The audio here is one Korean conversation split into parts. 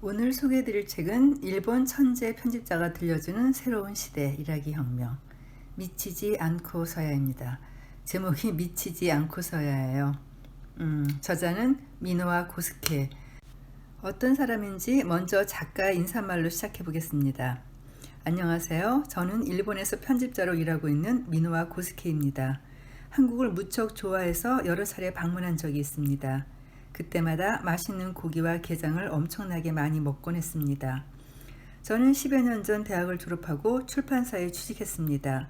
오늘 소개해드릴 책은 일본 천재 편집자가 들려주는 새로운 시대 일하기 혁명, 미치지 않고서야입니다. 제목이 미치지 않고서야예요. 저자는 미노아 고스케. 어떤 사람인지 먼저 작가의 인사말로 시작해 보겠습니다. 안녕하세요. 저는 일본에서 편집자로 일하고 있는 미노아 고스케입니다. 한국을 무척 좋아해서 여러 차례 방문한 적이 있습니다. 그때마다 맛있는 고기와 게장을 엄청나게 많이 먹곤 했습니다. 저는 10여 년 전 대학을 졸업하고 출판사에 취직했습니다.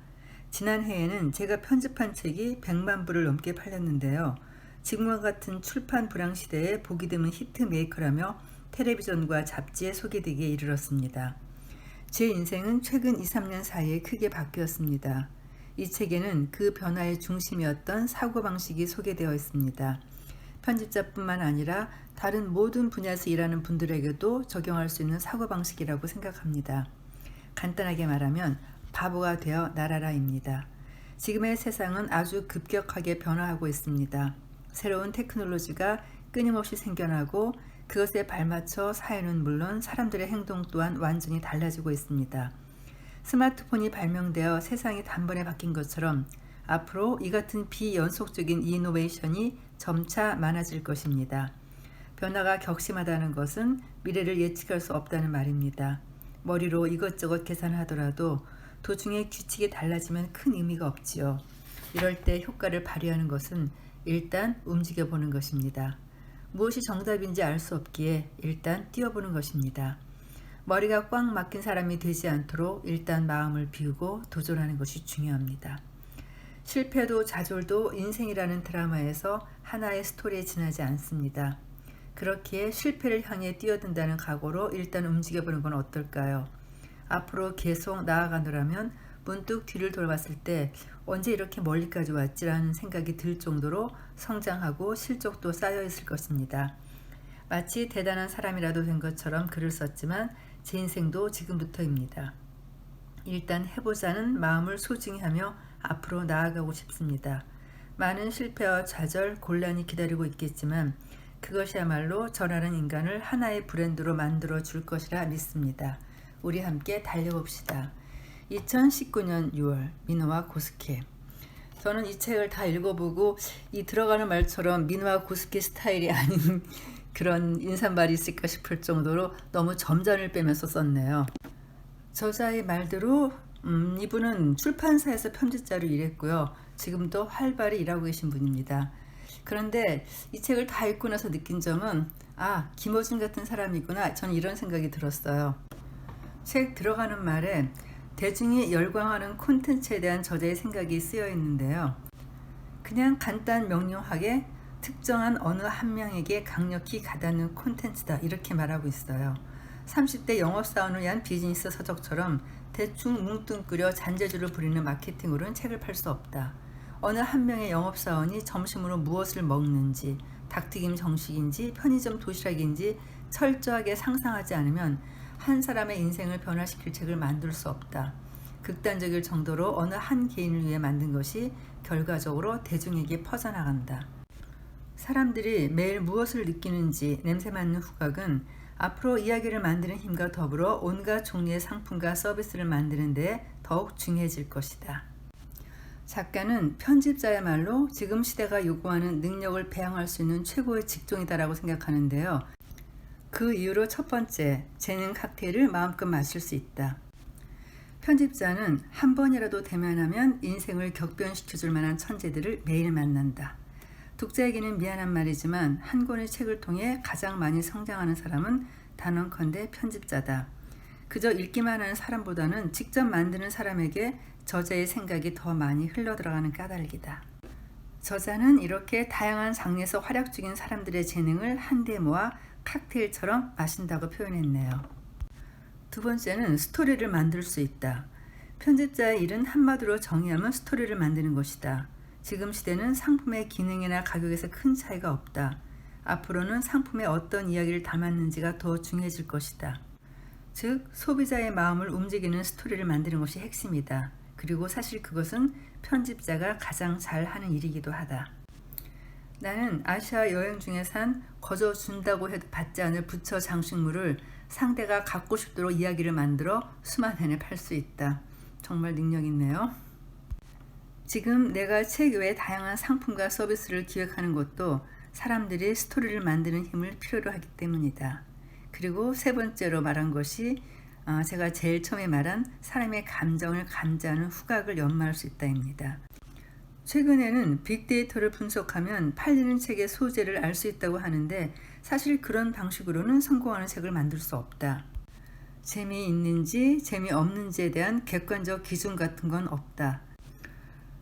지난해에는 제가 편집한 책이 100만 부를 넘게 팔렸는데요. 지금과 같은 출판 불황 시대에 보기 드문 히트 메이커라며 텔레비전과 잡지에 소개되기에 이르렀습니다. 제 인생은 최근 2, 3년 사이에 크게 바뀌었습니다. 이 책에는 그 변화의 중심이었던 사고방식이 소개되어 있습니다. 편집자뿐만 아니라 다른 모든 분야에서 일하는 분들에게도 적용할 수 있는 사고방식이라고 생각합니다. 간단하게 말하면 바보가 되어 날아라입니다. 지금의 세상은 아주 급격하게 변화하고 있습니다. 새로운 테크놀로지가 끊임없이 생겨나고 그것에 발맞춰 사회는 물론 사람들의 행동 또한 완전히 달라지고 있습니다. 스마트폰이 발명되어 세상이 단번에 바뀐 것처럼 앞으로 이 같은 비연속적인 이노베이션이 점차 많아질 것입니다. 변화가 격심하다는 것은 미래를 예측할 수 없다는 말입니다. 머리로 이것저것 계산하더라도 도중에 규칙이 달라지면 큰 의미가 없지요. 이럴 때 효과를 발휘하는 것은 일단 움직여보는 것입니다. 무엇이 정답인지 알 수 없기에 일단 뛰어보는 것입니다. 머리가 꽉 막힌 사람이 되지 않도록 일단 마음을 비우고 도전하는 것이 중요합니다. 실패도 좌절도 인생이라는 드라마에서 하나의 스토리에 지나지 않습니다. 그렇기에 실패를 향해 뛰어든다는 각오로 일단 움직여보는 건 어떨까요? 앞으로 계속 나아가노라면 문득 뒤를 돌아봤을 때 언제 이렇게 멀리까지 왔지라는 생각이 들 정도로 성장하고 실적도 쌓여 있을 것입니다. 마치 대단한 사람이라도 된 것처럼 글을 썼지만 제 인생도 지금부터입니다. 일단 해보자는 마음을 소중히 하며 앞으로 나아가고 싶습니다. 많은 실패와 좌절, 곤란이 기다리고 있겠지만 그것이야말로 저라는 인간을 하나의 브랜드로 만들어 줄 것이라 믿습니다. 우리 함께 달려봅시다. 2019년 6월 미노아 고스케. 저는 이 책을 다 읽어보고 이 들어가는 말처럼 미노아 고스케 스타일이 아닌 그런 인사말이 있을까 싶을 정도로 너무 점잖을 빼면서 썼네요. 저자의 말대로 이분은 출판사에서 편집자로 일했고요. 지금도 활발히 일하고 계신 분입니다. 그런데 이 책을 다 읽고 나서 느낀 점은 김어준 같은 사람이구나, 저는 이런 생각이 들었어요. 책 들어가는 말에 대중이 열광하는 콘텐츠에 대한 저자의 생각이 쓰여 있는데요. 그냥 간단 명료하게 특정한 어느 한 명에게 강력히 가닿는 콘텐츠다, 이렇게 말하고 있어요. 30대 영업사원을 위한 비즈니스 서적처럼 대충 뭉뚱그려 잔재주를 부리는 마케팅으로는 책을 팔 수 없다. 어느 한 명의 영업사원이 점심으로 무엇을 먹는지, 닭튀김 정식인지 편의점 도시락인지 철저하게 상상하지 않으면 한 사람의 인생을 변화시킬 책을 만들 수 없다. 극단적일 정도로 어느 한 개인을 위해 만든 것이 결과적으로 대중에게 퍼져나간다. 사람들이 매일 무엇을 느끼는지 냄새 맡는 후각은 앞으로 이야기를 만드는 힘과 더불어 온갖 종류의 상품과 서비스를 만드는 데 더욱 중요해질 것이다. 작가는 편집자야말로 지금 시대가 요구하는 능력을 배양할 수 있는 최고의 직종이다라고 생각하는데요. 그 이유로 첫 번째, 재능 칵테일을 마음껏 마실 수 있다. 편집자는 한 번이라도 대면하면 인생을 격변시켜줄 만한 천재들을 매일 만난다. 독자에게는 미안한 말이지만 한 권의 책을 통해 가장 많이 성장하는 사람은 단언컨대 편집자다. 그저 읽기만 하는 사람보다는 직접 만드는 사람에게 저자의 생각이 더 많이 흘러들어가는 까닭이다. 저자는 이렇게 다양한 장르에서 활약 중인 사람들의 재능을 한데 모아 칵테일처럼 마신다고 표현했네요. 두 번째는 스토리를 만들 수 있다. 편집자의 일은 한마디로 정의하면 스토리를 만드는 것이다. 지금 시대는 상품의 기능이나 가격에서 큰 차이가 없다. 앞으로는 상품에 어떤 이야기를 담았는지가 더 중요해질 것이다. 즉, 소비자의 마음을 움직이는 스토리를 만드는 것이 핵심이다. 그리고 사실 그것은 편집자가 가장 잘 하는 일이기도 하다. 나는 아시아 여행 중에 산 거저 준다고 해도 받지 않을 부처 장식물을 상대가 갖고 싶도록 이야기를 만들어 수만 원에 팔 수 있다. 정말 능력 있네요. 지금 내가 책 외에 다양한 상품과 서비스를 기획하는 것도 사람들이 스토리를 만드는 힘을 필요로 하기 때문이다. 그리고 세 번째로 말한 것이 제가 제일 처음에 말한 사람의 감정을 감지하는 후각을 연마할 수 있다입니다. 최근에는 빅데이터를 분석하면 팔리는 책의 소재를 알 수 있다고 하는데 사실 그런 방식으로는 성공하는 책을 만들 수 없다. 재미있는지 재미없는지에 대한 객관적 기준 같은 건 없다.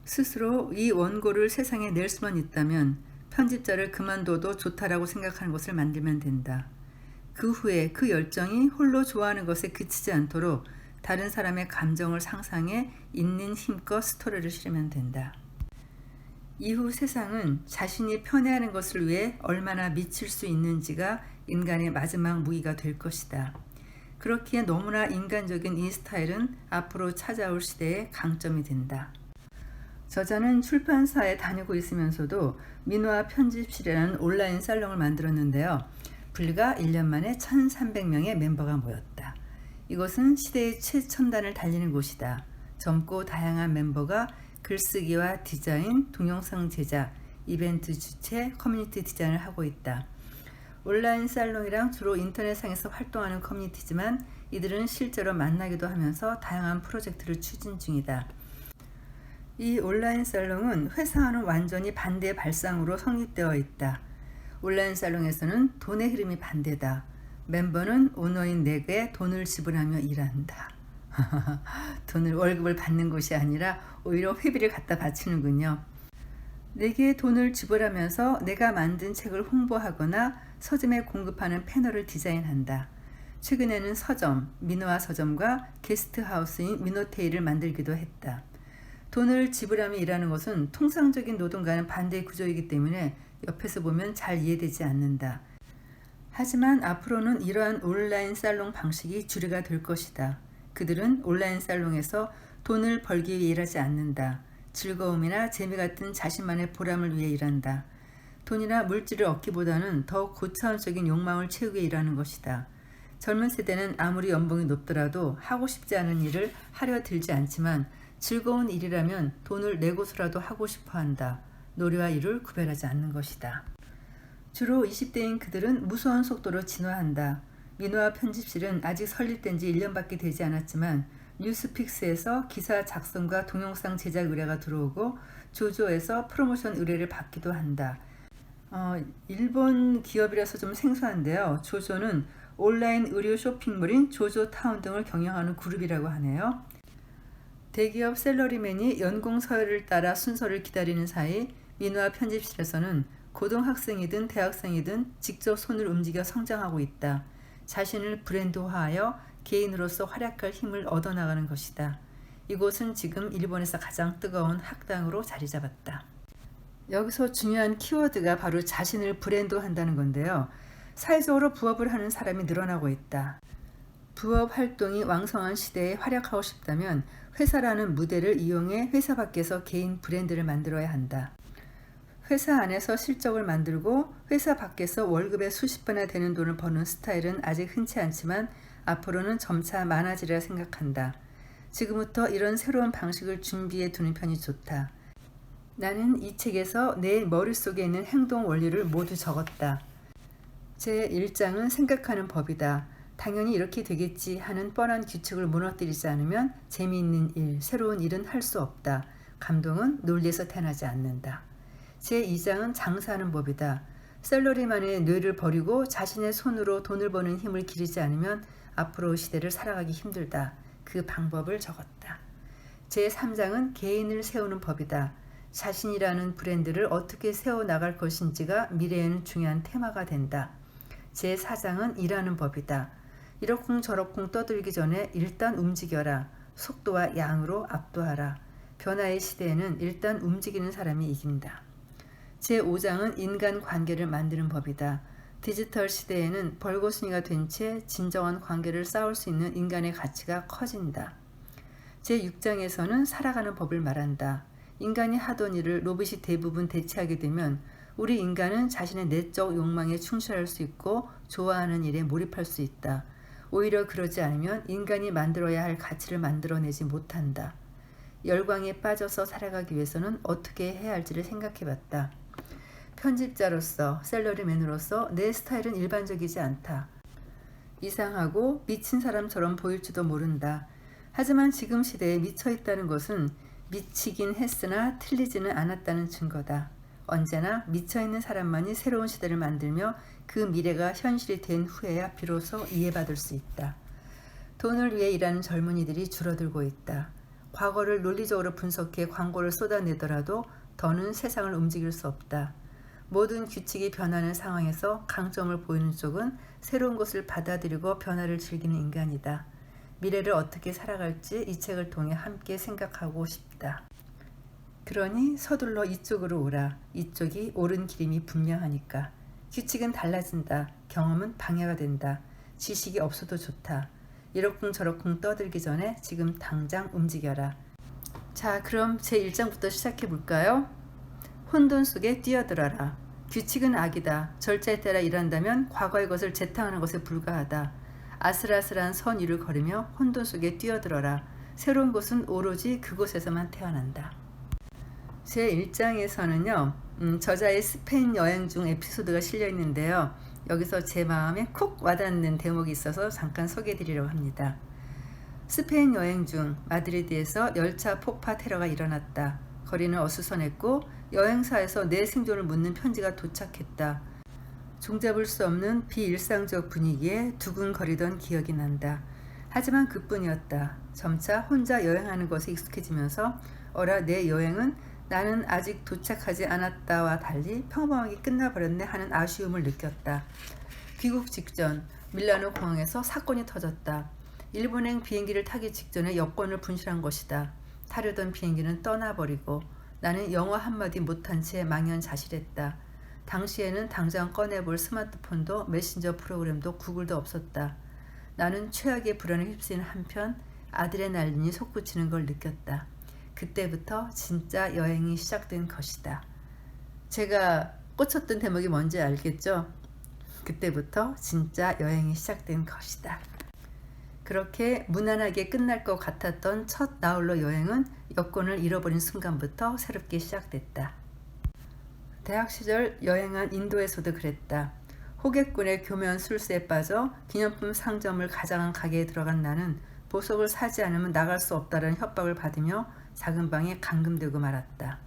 스스로 이 원고를 세상에 낼 수만 있다면 편집자를 그만둬도 좋다라고 생각하는 것을 만들면 된다. 그 후에 그 열정이 홀로 좋아하는 것에 그치지 않도록 다른 사람의 감정을 상상해 있는 힘껏 스토리를 실으면 된다. 이후 세상은 자신이 편애하는 것을 위해 얼마나 미칠 수 있는지가 인간의 마지막 무기가 될 것이다. 그렇기에 너무나 인간적인 이 스타일은 앞으로 찾아올 시대의 강점이 된다. 저자는 출판사에 다니고 있으면서도 민화 편집실이라는 온라인 살롱을 만들었는데요. 불과 1년 만에 1,300명의 멤버가 모였다. 이곳은 시대의 최첨단을 달리는 곳이다. 젊고 다양한 멤버가 글쓰기와 디자인, 동영상 제작, 이벤트 주최, 커뮤니티 디자인을 하고 있다. 온라인 살롱이랑 주로 인터넷상에서 활동하는 커뮤니티지만 이들은 실제로 만나기도 하면서 다양한 프로젝트를 추진 중이다. 이 온라인 살롱은 회사와는 완전히 반대 발상으로 성립되어 있다. 온라인 살롱에서는 돈의 흐름이 반대다. 멤버는 오너인 내게 돈을 지불하며 일한다. 월급을 받는 곳이 아니라 오히려 회비를 갖다 바치는군요. 내게 돈을 지불하면서 내가 만든 책을 홍보하거나 서점에 공급하는 패널을 디자인한다. 최근에는 서점, 민화 서점과 게스트하우스인 미노테이를 만들기도 했다. 돈을 지불하며 일하는 것은 통상적인 노동과는 반대 구조이기 때문에 옆에서 보면 잘 이해되지 않는다. 하지만 앞으로는 이러한 온라인 살롱 방식이 주류가 될 것이다. 그들은 온라인 살롱에서 돈을 벌기 위해 일하지 않는다. 즐거움이나 재미 같은 자신만의 보람을 위해 일한다. 돈이나 물질을 얻기보다는 더 고차원적인 욕망을 채우기 위해 일하는 것이다. 젊은 세대는 아무리 연봉이 높더라도 하고 싶지 않은 일을 하려 들지 않지만 즐거운 일이라면 돈을 내고서라도 하고 싶어 한다. 노래와 일을 구별하지 않는 것이다. 주로 20대인 그들은 무서운 속도로 진화한다. 민화 편집실은 아직 설립된 지 1년밖에 되지 않았지만 뉴스픽스에서 기사 작성과 동영상 제작 의뢰가 들어오고 조조에서 프로모션 의뢰를 받기도 한다. 일본 기업이라서 좀 생소한데요. 조조는 온라인 의류 쇼핑몰인 조조타운 등을 경영하는 그룹이라고 하네요. 대기업 셀러리맨이 연공 서열을 따라 순서를 기다리는 사이 민화 편집실에서는 고등학생이든 대학생이든 직접 손을 움직여 성장하고 있다. 자신을 브랜드화하여 개인으로서 활약할 힘을 얻어나가는 것이다. 이곳은 지금 일본에서 가장 뜨거운 학당으로 자리 잡았다. 여기서 중요한 키워드가 바로 자신을 브랜드화한다는 건데요. 사회적으로 부업을 하는 사람이 늘어나고 있다. 부업 활동이 왕성한 시대에 활약하고 싶다면 회사라는 무대를 이용해 회사 밖에서 개인 브랜드를 만들어야 한다. 회사 안에서 실적을 만들고 회사 밖에서 월급의 수십 배나 되는 돈을 버는 스타일은 아직 흔치 않지만 앞으로는 점차 많아지리라 생각한다. 지금부터 이런 새로운 방식을 준비해 두는 편이 좋다. 나는 이 책에서 내 머릿속에 있는 행동 원리를 모두 적었다. 제 1장은 생각하는 법이다. 당연히 이렇게 되겠지 하는 뻔한 규칙을 무너뜨리지 않으면 재미있는 일, 새로운 일은 할 수 없다. 감동은 논리에서 태어나지 않는다. 제2장은 장사하는 법이다. 셀러리만의 뇌를 버리고 자신의 손으로 돈을 버는 힘을 기르지 않으면 앞으로 시대를 살아가기 힘들다. 그 방법을 적었다. 제3장은 개인을 세우는 법이다. 자신이라는 브랜드를 어떻게 세워나갈 것인지가 미래에는 중요한 테마가 된다. 제4장은 일하는 법이다. 이러쿵저러쿵 떠들기 전에 일단 움직여라. 속도와 양으로 압도하라. 변화의 시대에는 일단 움직이는 사람이 이긴다. 제5장은 인간관계를 만드는 법이다. 디지털 시대에는 벌거숭이가 된 채 진정한 관계를 쌓을 수 있는 인간의 가치가 커진다. 제6장에서는 살아가는 법을 말한다. 인간이 하던 일을 로봇이 대부분 대체하게 되면 우리 인간은 자신의 내적 욕망에 충실할 수 있고 좋아하는 일에 몰입할 수 있다. 오히려 그러지 않으면 인간이 만들어야 할 가치를 만들어내지 못한다. 열광에 빠져서 살아가기 위해서는 어떻게 해야 할지를 생각해봤다. 편집자로서, 셀러리맨으로서 내 스타일은 일반적이지 않다. 이상하고 미친 사람처럼 보일지도 모른다. 하지만 지금 시대에 미쳐있다는 것은 미치긴 했으나 틀리지는 않았다는 증거다. 언제나 미쳐있는 사람만이 새로운 시대를 만들며 그 미래가 현실이 된 후에야 비로소 이해받을 수 있다. 돈을 위해 일하는 젊은이들이 줄어들고 있다. 과거를 논리적으로 분석해 광고를 쏟아내더라도 더는 세상을 움직일 수 없다. 모든 규칙이 변하는 상황에서 강점을 보이는 쪽은 새로운 것을 받아들이고 변화를 즐기는 인간이다. 미래를 어떻게 살아갈지 이 책을 통해 함께 생각하고 싶다. 그러니 서둘러 이쪽으로 오라. 이쪽이 옳은 길임이 분명하니까. 규칙은 달라진다. 경험은 방해가 된다. 지식이 없어도 좋다. 이러쿵저러쿵 떠들기 전에 지금 당장 움직여라. 자, 그럼 제1장부터 시작해 볼까요? 혼돈 속에 뛰어들어라. 규칙은 악이다. 절차에 따라 일한다면 과거의 것을 재탕하는 것에 불과하다. 아슬아슬한 선 위를 걸으며 혼돈 속에 뛰어들어라. 새로운 것은 오로지 그곳에서만 태어난다. 제1장에서는요. 저자의 스페인 여행 중 에피소드가 실려 있는데요. 여기서 제 마음에 콕 와닿는 대목이 있어서 잠깐 소개해 드리려고 합니다. 스페인 여행 중 마드리드에서 열차 폭파 테러가 일어났다. 거리는 어수선했고 여행사에서 내 생존을 묻는 편지가 도착했다. 종잡을 수 없는 비일상적 분위기에 두근거리던 기억이 난다. 하지만 그뿐이었다. 점차 혼자 여행하는 것에 익숙해지면서 어라 내 여행은 나는 아직 도착하지 않았다와 달리 평범하게 끝나버렸네 하는 아쉬움을 느꼈다. 귀국 직전 밀라노 공항에서 사건이 터졌다. 일본행 비행기를 타기 직전에 여권을 분실한 것이다. 타려던 비행기는 떠나버리고 나는 영어 한마디 못한 채 망연자실했다. 당시에는 당장 꺼내볼 스마트폰도 메신저 프로그램도 구글도 없었다. 나는 최악의 불안에 휩쓰이는 한편 아드레날린이 솟구치는 걸 느꼈다. 그때부터 진짜 여행이 시작된 것이다. 제가 꽂혔던 대목이 뭔지 알겠죠? 그때부터 진짜 여행이 시작된 것이다. 그렇게 무난하게 끝날 것 같았던 첫 나홀로 여행은 여권을 잃어버린 순간부터 새롭게 시작됐다. 대학 시절 여행한 인도에서도 그랬다. 호객꾼의 교묘한 술수에 빠져 기념품 상점을 가장한 가게에 들어간 나는 보석을 사지 않으면 나갈 수 없다는 협박을 받으며 작은 방에 감금되고 말았다.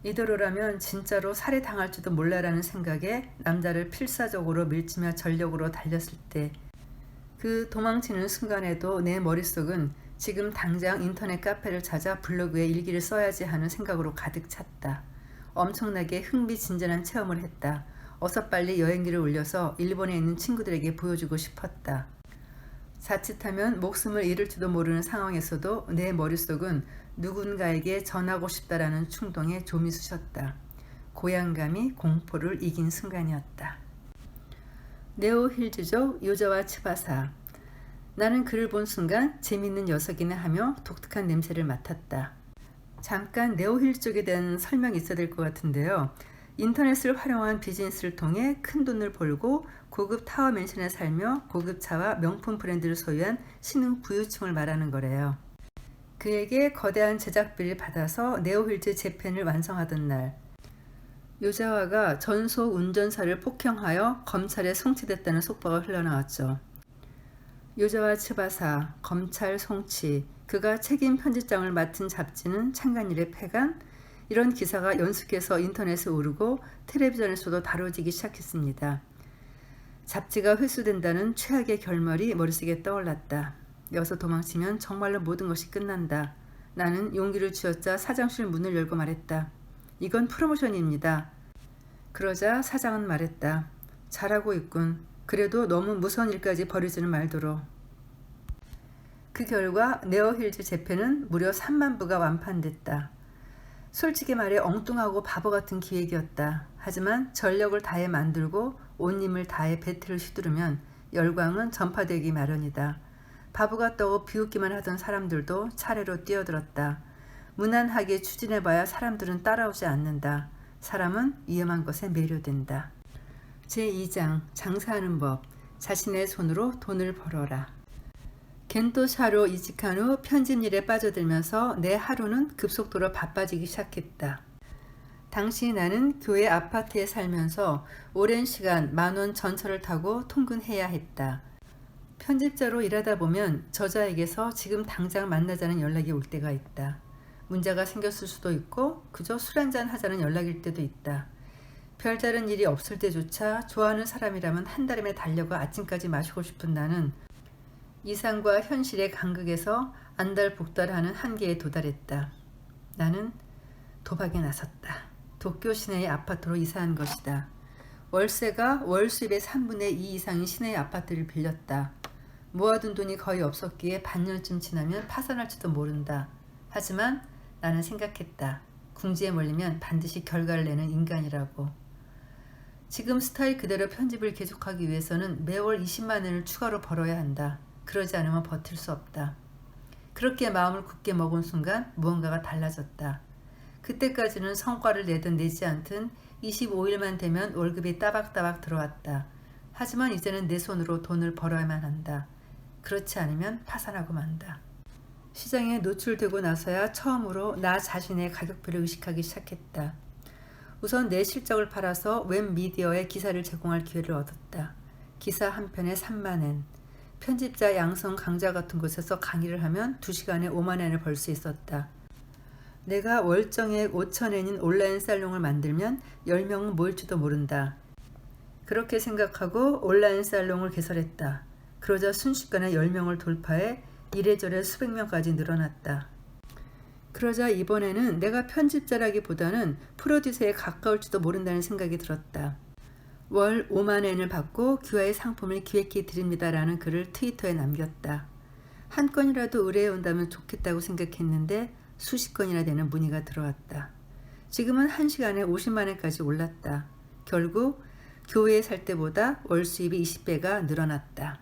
이대로라면 진짜로 살해당할지도 몰라라는 생각에 남자를 필사적으로 밀치며 전력으로 달렸을 때 그 도망치는 순간에도 내 머릿속은 지금 당장 인터넷 카페를 찾아 블로그에 일기를 써야지 하는 생각으로 가득 찼다. 엄청나게 흥미진진한 체험을 했다. 어서 빨리 여행기를 올려서 일본에 있는 친구들에게 보여주고 싶었다. 자칫하면 목숨을 잃을지도 모르는 상황에서도 내 머릿속은 누군가에게 전하고 싶다라는 충동에 좀이 쑤셨다. 고향감이 공포를 이긴 순간이었다. 네오 힐즈족 요자와 츠바사. 나는 그를 본 순간 재밌는 녀석이네 하며 독특한 냄새를 맡았다. 잠깐 네오 힐즈족에 대한 설명이 있어야 될 것 같은데요. 인터넷을 활용한 비즈니스를 통해 큰 돈을 벌고 고급 타워 맨션에 살며 고급차와 명품 브랜드를 소유한 신흥 부유층을 말하는 거래요. 그에게 거대한 제작비를 받아서 네오 힐즈 재팬을 완성하던 날 요자와가 전속 운전사를 폭행하여 검찰에 송치됐다는 속보가 흘러나왔죠. 요자와 츠바사, 검찰 송치, 그가 책임 편집장을 맡은 잡지는 창간일에 폐간, 이런 기사가 연속해서 인터넷에 오르고 텔레비전에서도 다뤄지기 시작했습니다. 잡지가 회수된다는 최악의 결말이 머릿속에 떠올랐다. 여기서 도망치면 정말로 모든 것이 끝난다. 나는 용기를 쥐어짜 사장실 문을 열고 말했다. 이건 프로모션입니다. 그러자 사장은 말했다. 잘하고 있군. 그래도 너무 무서운 일까지 벌이지는 말도록. 그 결과 네오힐즈 재팬은 무려 3만 부가 완판됐다. 솔직히 말해 엉뚱하고 바보 같은 기획이었다. 하지만 전력을 다해 만들고 온 힘을 다해 배틀을 휘두르면 열광은 전파되기 마련이다. 바보 같다고 비웃기만 하던 사람들도 차례로 뛰어들었다. 무난하게 추진해봐야 사람들은 따라오지 않는다. 사람은 위험한 것에 매료된다. 제2장 장사하는 법. 자신의 손으로 돈을 벌어라. 겐토샤로 이직한 후 편집 일에 빠져들면서 내 하루는 급속도로 바빠지기 시작했다. 당시 나는 교회 아파트에 살면서 오랜 시간 10,000원 전철을 타고 통근해야 했다. 편집자로 일하다 보면 저자에게서 지금 당장 만나자는 연락이 올 때가 있다. 문제가 생겼을 수도 있고 그저 술 한잔 하자는 연락일 때도 있다. 별다른 일이 없을 때조차 좋아하는 사람이라면 한달음에 달려가 아침까지 마시고 싶은 나는 이상과 현실의 간극에서 안달복달하는 한계에 도달했다. 나는 도박에 나섰다. 도쿄 시내의 아파트로 이사한 것이다. 월세가 월 수입의 3분의 2 이상인 시내의 아파트를 빌렸다. 모아둔 돈이 거의 없었기에 반년쯤 지나면 파산할지도 모른다. 하지만 나는 생각했다. 궁지에 몰리면 반드시 결과를 내는 인간이라고. 지금 스타일 그대로 편집을 계속하기 위해서는 매월 20만 원을 추가로 벌어야 한다. 그러지 않으면 버틸 수 없다. 그렇게 마음을 굳게 먹은 순간 무언가가 달라졌다. 그때까지는 성과를 내든 내지 않든 25일만 되면 월급이 따박따박 들어왔다. 하지만 이제는 내 손으로 돈을 벌어야만 한다. 그렇지 않으면 파산하고 만다. 시장에 노출되고 나서야 처음으로 나 자신의 가격표를 의식하기 시작했다. 우선 내 실적을 팔아서 웹 미디어에 기사를 제공할 기회를 얻었다. 기사 한 편에 3만 엔. 편집자 양성 강좌 같은 곳에서 강의를 하면 2시간에 5만 엔을 벌 수 있었다. 내가 월정액 5,000엔인 온라인 살롱을 만들면 10명은 모일지도 모른다. 그렇게 생각하고 온라인 살롱을 개설했다. 그러자 순식간에 10명을 돌파해 이래저래 수백 명까지 늘어났다. 그러자 이번에는 내가 편집자라기보다는 프로듀서에 가까울지도 모른다는 생각이 들었다. 월 5만 엔을 받고 귀하의 상품을 기획해 드립니다라는 글을 트위터에 남겼다. 한 건이라도 의뢰해 온다면 좋겠다고 생각했는데 수십 건이나 되는 문의가 들어왔다. 지금은 1시간에 50만 엔까지 올랐다. 결국 교회에 살 때보다 월 수입이 20배가 늘어났다.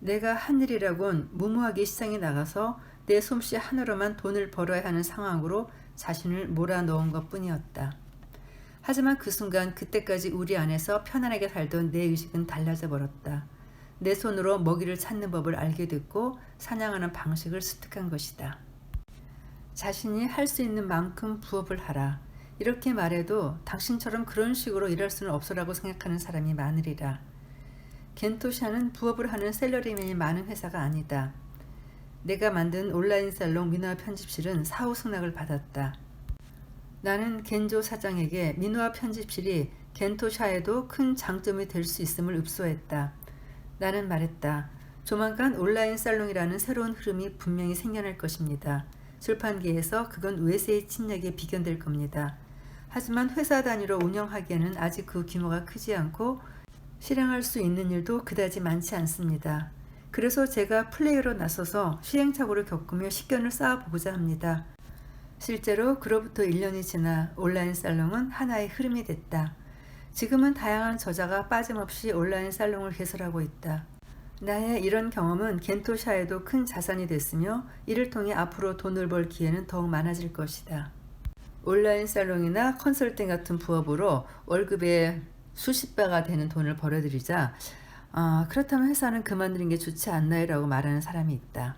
내가 한 일이라곤 무모하게 시장에 나가서 내 솜씨 하나로만 돈을 벌어야 하는 상황으로 자신을 몰아넣은 것뿐이었다. 하지만 그 순간 그때까지 우리 안에서 편안하게 살던 내 의식은 달라져 버렸다. 내 손으로 먹이를 찾는 법을 알게 됐고 사냥하는 방식을 습득한 것이다. 자신이 할 수 있는 만큼 부업을 하라. 이렇게 말해도 당신처럼 그런 식으로 일할 수는 없으라고 생각하는 사람이 많으리라. 겐토샤는 부업을 하는 셀러리맨이 많은 회사가 아니다. 내가 만든 온라인 살롱 민화 편집실은 사후 승낙을 받았다. 나는 겐조 사장에게 민화 편집실이 겐토샤에도 큰 장점이 될 수 있음을 읍소했다. 나는 말했다. 조만간 온라인 살롱이라는 새로운 흐름이 분명히 생겨날 것입니다. 출판계에서 그건 외세의 침략에 비견될 겁니다. 하지만 회사 단위로 운영하기에는 아직 그 규모가 크지 않고 실행할 수 있는 일도 그다지 많지 않습니다. 그래서 제가 플레이어로 나서서 시행착오를 겪으며 식견을 쌓아보고자 합니다. 실제로 그로부터 1년이 지나 온라인 살롱은 하나의 흐름이 됐다. 지금은 다양한 저자가 빠짐없이 온라인 살롱을 개설하고 있다. 나의 이런 경험은 겐토샤에도 큰 자산이 됐으며 이를 통해 앞으로 돈을 벌 기회는 더욱 많아질 것이다. 온라인 살롱이나 컨설팅 같은 부업으로 월급의 수십 배가 되는 돈을 벌어들이자 그렇다면 회사는 그만두는 게 좋지 않나요? 라고 말하는 사람이 있다.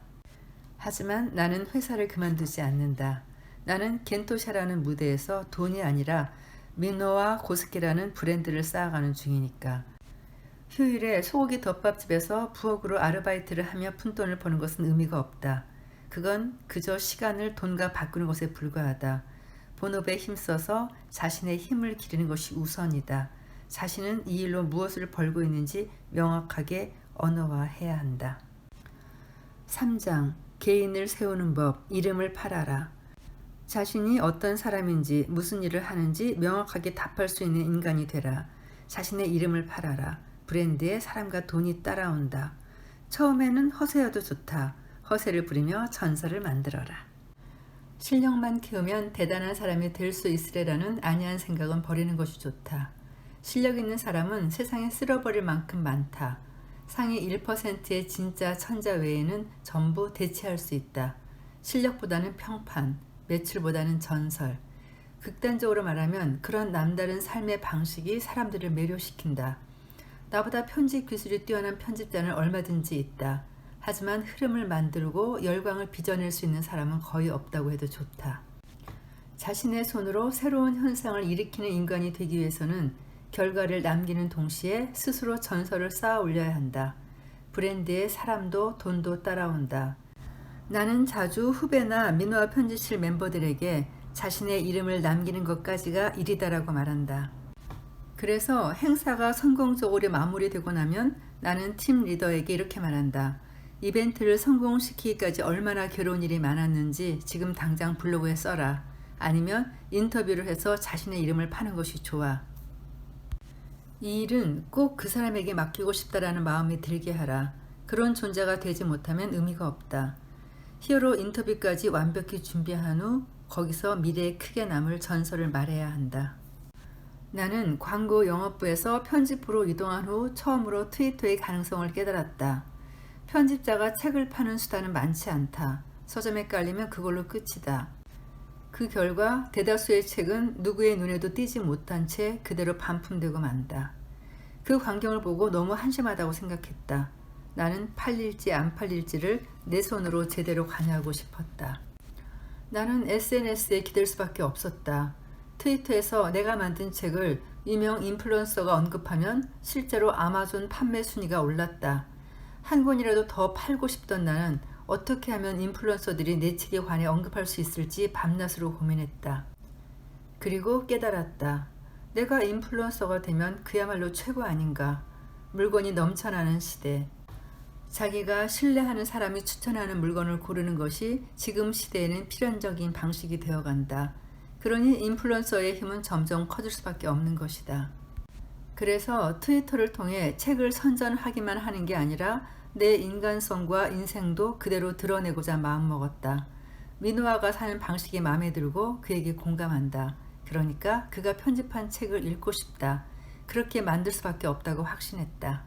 하지만 나는 회사를 그만두지 않는다. 나는 겐토샤라는 무대에서 돈이 아니라 민노와 고스케라는 브랜드를 쌓아가는 중이니까. 휴일에 소고기 덮밥집에서 부엌으로 아르바이트를 하며 푼돈을 버는 것은 의미가 없다. 그건 그저 시간을 돈과 바꾸는 것에 불과하다. 본업에 힘써서 자신의 힘을 기르는 것이 우선이다. 자신은 이 일로 무엇을 벌고 있는지 명확하게 언어화해야 한다. 3장 개인을 세우는 법, 이름을 팔아라. 자신이 어떤 사람인지 무슨 일을 하는지 명확하게 답할 수 있는 인간이 되라. 자신의 이름을 팔아라. 브랜드에 사람과 돈이 따라온다. 처음에는 허세여도 좋다. 허세를 부리며 전설을 만들어라. 실력만 키우면 대단한 사람이 될 수 있으리라는 안이한 생각은 버리는 것이 좋다. 실력 있는 사람은 세상에 쓸어버릴 만큼 많다. 상위 1%의 진짜 천자 외에는 전부 대체할 수 있다. 실력보다는 평판, 매출보다는 전설. 극단적으로 말하면 그런 남다른 삶의 방식이 사람들을 매료시킨다. 나보다 편집 기술이 뛰어난 편집자는 얼마든지 있다. 하지만 흐름을 만들고 열광을 빚어낼 수 있는 사람은 거의 없다고 해도 좋다. 자신의 손으로 새로운 현상을 일으키는 인간이 되기 위해서는 결과를 남기는 동시에 스스로 전설을 쌓아 올려야 한다. 브랜드에 사람도 돈도 따라온다. 나는 자주 후배나 민화 편집실 멤버들에게 자신의 이름을 남기는 것까지가 일이다라고 말한다. 그래서 행사가 성공적으로 마무리되고 나면 나는 팀 리더에게 이렇게 말한다. 이벤트를 성공시키기까지 얼마나 괴로운 일이 많았는지 지금 당장 블로그에 써라. 아니면 인터뷰를 해서 자신의 이름을 파는 것이 좋아. 이 일은 꼭 그 사람에게 맡기고 싶다라는 마음이 들게 하라. 그런 존재가 되지 못하면 의미가 없다. 히어로 인터뷰까지 완벽히 준비한 후 거기서 미래에 크게 남을 전설을 말해야 한다. 나는 광고 영업부에서 편집부로 이동한 후 처음으로 트위터의 가능성을 깨달았다. 편집자가 책을 파는 수단은 많지 않다. 서점에 깔리면 그걸로 끝이다. 그 결과 대다수의 책은 누구의 눈에도 띄지 못한 채 그대로 반품되고 만다. 그 광경을 보고 너무 한심하다고 생각했다. 나는 팔릴지 안 팔릴지를 내 손으로 제대로 관여하고 싶었다. 나는 SNS에 기댈 수밖에 없었다. 트위터에서 내가 만든 책을 유명 인플루언서가 언급하면 실제로 아마존 판매 순위가 올랐다. 한 권이라도 더 팔고 싶던 나는 어떻게 하면 인플루언서들이 내 책에 관해 언급할 수 있을지 밤낮으로 고민했다. 그리고 깨달았다. 내가 인플루언서가 되면 그야말로 최고 아닌가. 물건이 넘쳐나는 시대. 자기가 신뢰하는 사람이 추천하는 물건을 고르는 것이 지금 시대에는 필연적인 방식이 되어간다. 그러니 인플루언서의 힘은 점점 커질 수밖에 없는 것이다. 그래서 트위터를 통해 책을 선전하기만 하는 게 아니라 내 인간성과 인생도 그대로 드러내고자 마음먹었다. 민호아가 사는 방식이 마음에 들고 그에게 공감한다. 그러니까 그가 편집한 책을 읽고 싶다. 그렇게 만들 수밖에 없다고 확신했다.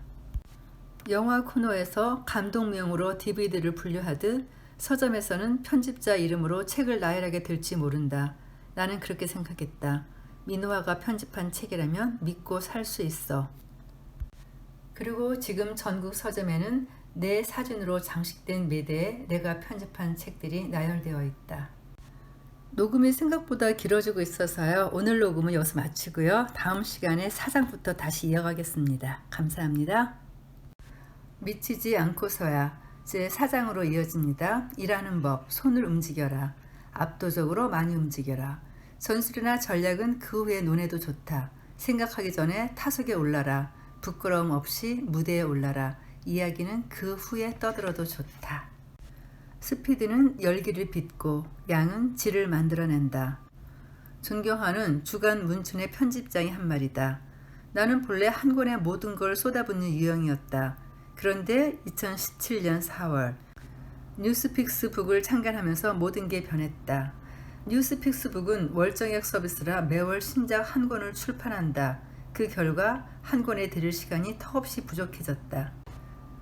영화 코너에서 감독명으로 DVD를 분류하듯 서점에서는 편집자 이름으로 책을 나열하게 될지 모른다. 나는 그렇게 생각했다. 민호아가 편집한 책이라면 믿고 살 수 있어. 그리고 지금 전국 서점에는 내 사진으로 장식된 매대에 내가 편집한 책들이 나열되어 있다. 녹음이 생각보다 길어지고 있어서요. 오늘 녹음은 여기서 마치고요. 다음 시간에 4장부터 다시 이어가겠습니다. 감사합니다. 미치지 않고서야 제4장으로 이어집니다. 일하는 법, 손을 움직여라. 압도적으로 많이 움직여라. 전술이나 전략은 그 후에 논해도 좋다. 생각하기 전에 타석에 올라라. 부끄러움 없이 무대에 올라라. 이야기는 그 후에 떠들어도 좋다. 스피드는 열기를 빚고 양은 질을 만들어낸다. 존경하는 주간 문춘의 편집장이 한 말이다. 나는 본래 한 권에 모든 걸 쏟아붓는 유형이었다. 그런데 2017년 4월 뉴스픽스 북을 창간하면서 모든 게 변했다. 뉴스픽스 북은 월정액 서비스라 매월 신작 한 권을 출판한다. 그 결과 한 권에 들일 시간이 턱없이 부족해졌다.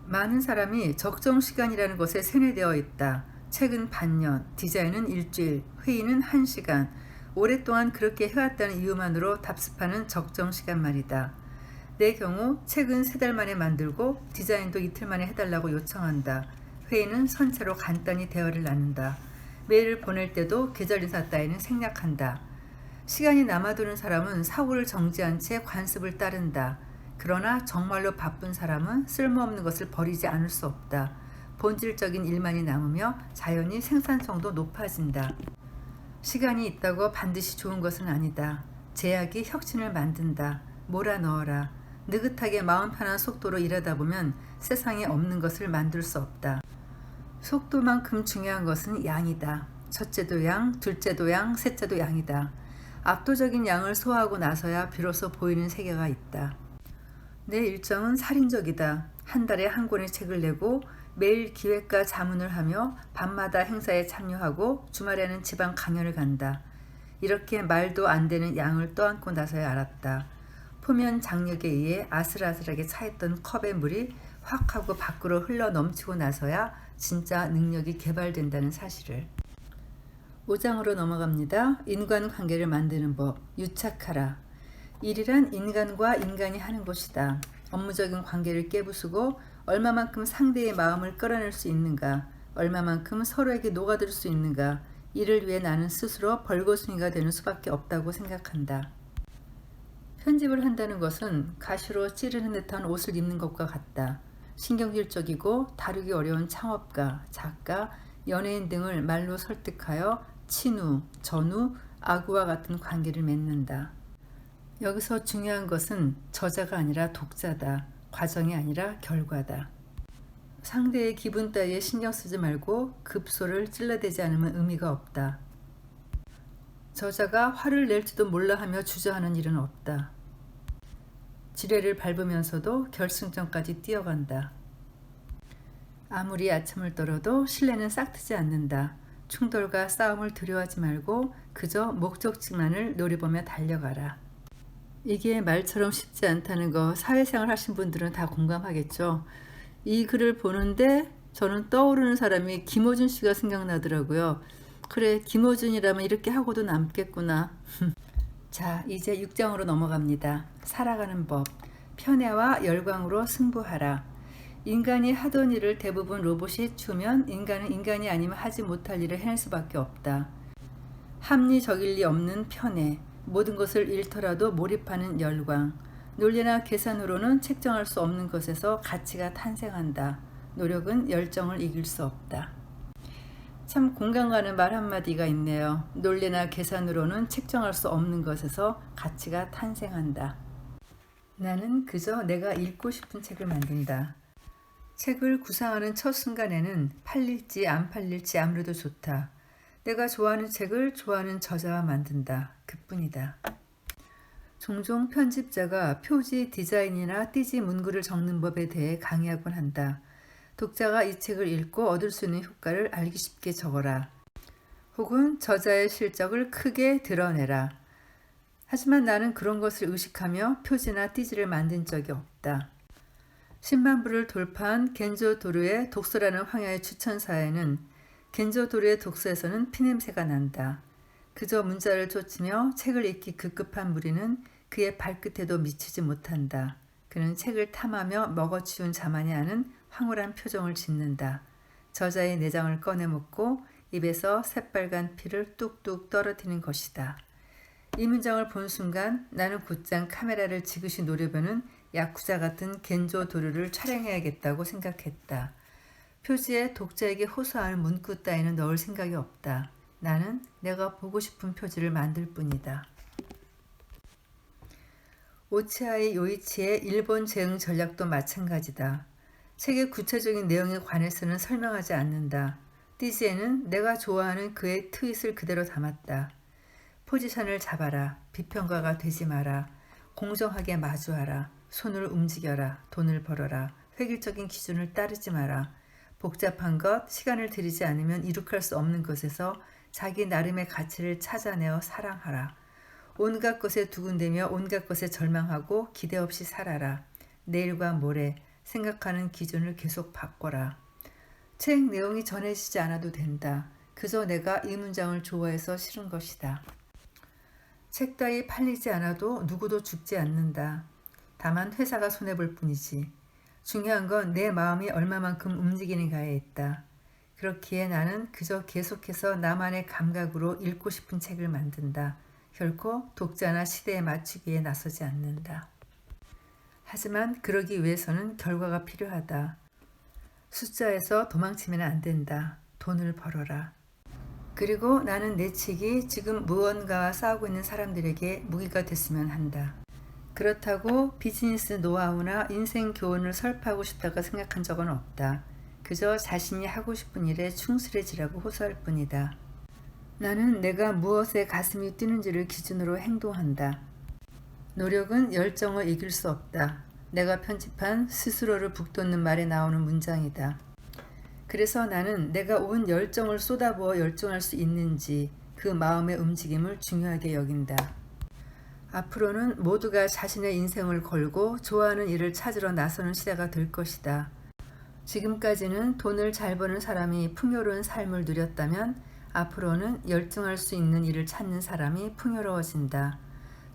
많은 사람이 적정 시간이라는 것에 세뇌되어 있다. 책은 반년, 디자인은 일주일, 회의는 1시간. 오랫동안 그렇게 해왔다는 이유만으로 답습하는 적정 시간 말이다. 내 경우 책은 3달 만에 만들고 디자인도 이틀 만에 해달라고 요청한다. 회의는 선체로 간단히 대화를 나눈다. 메일을 보낼 때도 계절 인사 따위는 생략한다. 시간이 남아도는 사람은 사고를 정지한 채 관습을 따른다. 그러나 정말로 바쁜 사람은 쓸모없는 것을 버리지 않을 수 없다. 본질적인 일만이 남으며 자연히 생산성도 높아진다. 시간이 있다고 반드시 좋은 것은 아니다. 제약이 혁신을 만든다. 몰아넣어라. 느긋하게 마음 편한 속도로 일하다 보면 세상에 없는 것을 만들 수 없다. 속도만큼 중요한 것은 양이다. 첫째도 양, 둘째도 양, 셋째도 양이다. 압도적인 양을 소화하고 나서야 비로소 보이는 세계가 있다. 내 일정은 살인적이다. 한 달에 한 권의 책을 내고 매일 기획과 자문을 하며 밤마다 행사에 참여하고 주말에는 지방 강연을 간다. 이렇게 말도 안 되는 양을 떠안고 나서야 알았다. 표면 장력에 의해 아슬아슬하게 차있던 컵의 물이 확 하고 밖으로 흘러 넘치고 나서야 진짜 능력이 개발된다는 사실을. 5장으로 넘어갑니다. 인간관계를 만드는 법, 유착하라. 일이란 인간과 인간이 하는 것이다. 업무적인 관계를 깨부수고 얼마만큼 상대의 마음을 끌어낼 수 있는가, 얼마만큼 서로에게 녹아들 수 있는가, 이를 위해 나는 스스로 벌거숭이가 되는 수밖에 없다고 생각한다. 편집을 한다는 것은 가시로 찌르는 듯한 옷을 입는 것과 같다. 신경질적이고 다루기 어려운 창업가, 작가, 연예인 등을 말로 설득하여 친우, 전우, 아구와 같은 관계를 맺는다. 여기서 중요한 것은 저자가 아니라 독자다. 과정이 아니라 결과다. 상대의 기분 따위에 신경 쓰지 말고 급소를 찔러대지 않으면 의미가 없다. 저자가 화를 낼지도 몰라 하며 주저하는 일은 없다. 지뢰를 밟으면서도 결승점까지 뛰어간다. 아무리 아첨을 떨어도 신뢰는 싹트지 않는다. 충돌과 싸움을 두려워하지 말고 그저 목적지만을 노려보며 달려가라. 이게 말처럼 쉽지 않다는 거 사회생활 하신 분들은 다 공감하겠죠. 이 글을 보는데 저는 떠오르는 사람이 김어준 씨가 생각나더라고요. 그래, 김어준이라면 이렇게 하고도 남겠구나. 자, 이제 6장으로 넘어갑니다. 살아가는 법, 편애와 열광으로 승부하라. 인간이 하던 일을 대부분 로봇이 주면 인간은 인간이 아니면 하지 못할 일을 해낼 수밖에 없다. 합리적일 리 없는 편애, 모든 것을 잃더라도 몰입하는 열광, 논리나 계산으로는 책정할 수 없는 것에서 가치가 탄생한다. 노력은 열정을 이길 수 없다. 참 공감 가는 말 한마디가 있네요. 논리나 계산으로는 책정할 수 없는 것에서 가치가 탄생한다. 나는 그저 내가 읽고 싶은 책을 만든다. 책을 구상하는 첫 순간에는 팔릴지 안 팔릴지 아무래도 좋다. 내가 좋아하는 책을 좋아하는 저자와 만든다. 그뿐이다. 종종 편집자가 표지 디자인이나 띠지 문구를 적는 법에 대해 강의하곤 한다. 독자가 이 책을 읽고 얻을 수 있는 효과를 알기 쉽게 적어라. 혹은 저자의 실적을 크게 드러내라. 하지만 나는 그런 것을 의식하며 표지나 띠지를 만든 적이 없다. 10만 부를 돌파한 겐조 도르의 독서라는 황야의 추천사에는 겐조 도르의 독서에서는 피냄새가 난다. 그저 문자를 쫓으며 책을 읽기 급급한 무리는 그의 발끝에도 미치지 못한다. 그는 책을 탐하며 먹어치운 자만이 아는 황홀한 표정을 짓는다. 저자의 내장을 꺼내 먹고 입에서 새빨간 피를 뚝뚝 떨어뜨리는 것이다. 이 문장을 본 순간 나는 곧장 카메라를 지그시 노려보는 야쿠자 같은 겐조 도르를 촬영해야겠다고 생각했다. 표지에 독자에게 호소할 문구 따위는 넣을 생각이 없다. 나는 내가 보고 싶은 표지를 만들 뿐이다. 오치아이 요이치의 일본 재응 전략도 마찬가지다. 책의 구체적인 내용에 관해서는 설명하지 않는다. 띠지에는 내가 좋아하는 그의 트윗을 그대로 담았다. 포지션을 잡아라. 비평가가 되지 마라. 공정하게 마주하라. 손을 움직여라. 돈을 벌어라. 획일적인 기준을 따르지 마라. 복잡한 것, 시간을 들이지 않으면 이룩할 수 없는 것에서 자기 나름의 가치를 찾아내어 사랑하라. 온갖 것에 두근대며 온갖 것에 절망하고 기대 없이 살아라. 내일과 모레 생각하는 기준을 계속 바꿔라. 책 내용이 전해지지 않아도 된다. 그저 내가 이 문장을 좋아해서 싫은 것이다. 책 따위 팔리지 않아도 누구도 죽지 않는다. 다만 회사가 손해볼 뿐이지. 중요한 건 내 마음이 얼마만큼 움직이는가에 있다. 그렇기에 나는 그저 계속해서 나만의 감각으로 읽고 싶은 책을 만든다. 결코 독자나 시대에 맞추기에 나서지 않는다. 하지만 그러기 위해서는 결과가 필요하다. 숫자에서 도망치면 안 된다. 돈을 벌어라. 그리고 나는 내 책이 지금 무언가와 싸우고 있는 사람들에게 무기가 됐으면 한다. 그렇다고 비즈니스 노하우나 인생 교훈을 설파하고 싶다고 생각한 적은 없다. 그저 자신이 하고 싶은 일에 충실해지라고 호소할 뿐이다. 나는 내가 무엇에 가슴이 뛰는지를 기준으로 행동한다. 노력은 열정을 이길 수 없다. 내가 편집한 스스로를 북돋는 말에 나오는 문장이다. 그래서 나는 내가 온 열정을 쏟아부어 열정할 수 있는지 그 마음의 움직임을 중요하게 여긴다. 앞으로는 모두가 자신의 인생을 걸고 좋아하는 일을 찾으러 나서는 시대가 될 것이다. 지금까지는 돈을 잘 버는 사람이 풍요로운 삶을 누렸다면 앞으로는 열중할 수 있는 일을 찾는 사람이 풍요로워진다.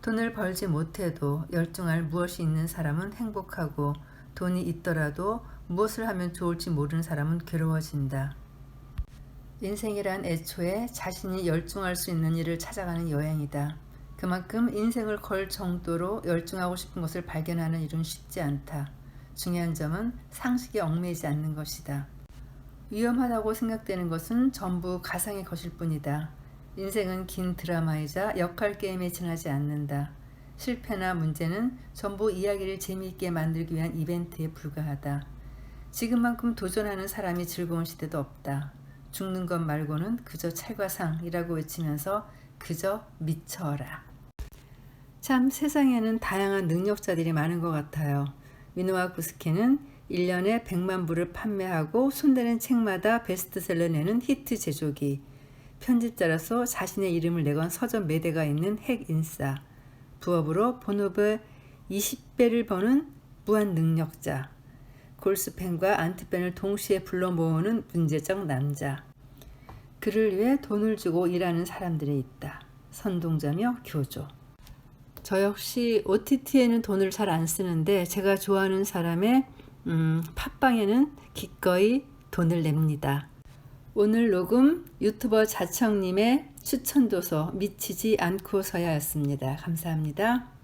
돈을 벌지 못해도 열중할 무엇이 있는 사람은 행복하고 돈이 있더라도 무엇을 하면 좋을지 모르는 사람은 괴로워진다. 인생이란 애초에 자신이 열중할 수 있는 일을 찾아가는 여행이다. 그만큼 인생을 걸 정도로 열중하고 싶은 것을 발견하는 일은 쉽지 않다. 중요한 점은 상식에 얽매이지 않는 것이다. 위험하다고 생각되는 것은 전부 가상의 것일 뿐이다. 인생은 긴 드라마이자 역할 게임에 지나지 않는다. 실패나 문제는 전부 이야기를 재미있게 만들기 위한 이벤트에 불과하다. 지금만큼 도전하는 사람이 즐거운 시대도 없다. 죽는 것 말고는 그저 찰과상이라고 외치면서 그저 미쳐라. 참 세상에는 다양한 능력자들이 많은 것 같아요. 미노와 구스케는 1년에 100만 부를 판매하고 손대는 책마다 베스트셀러 내는 히트 제조기, 편집자로서 자신의 이름을 내건 서점 매대가 있는 핵인싸, 부업으로 본업의 20배를 버는 무한 능력자, 골스펜과 안트펜을 동시에 불러 모으는 문제적 남자. 그를 위해 돈을 주고 일하는 사람들이 있다. 선동자며 교조. 저 역시 OTT에는 돈을 잘 안 쓰는데 제가 좋아하는 사람의 팟빵에는 기꺼이 돈을 냅니다. 오늘 녹음 유튜버 자청님의 추천도서 미치지 않고서야였습니다. 감사합니다.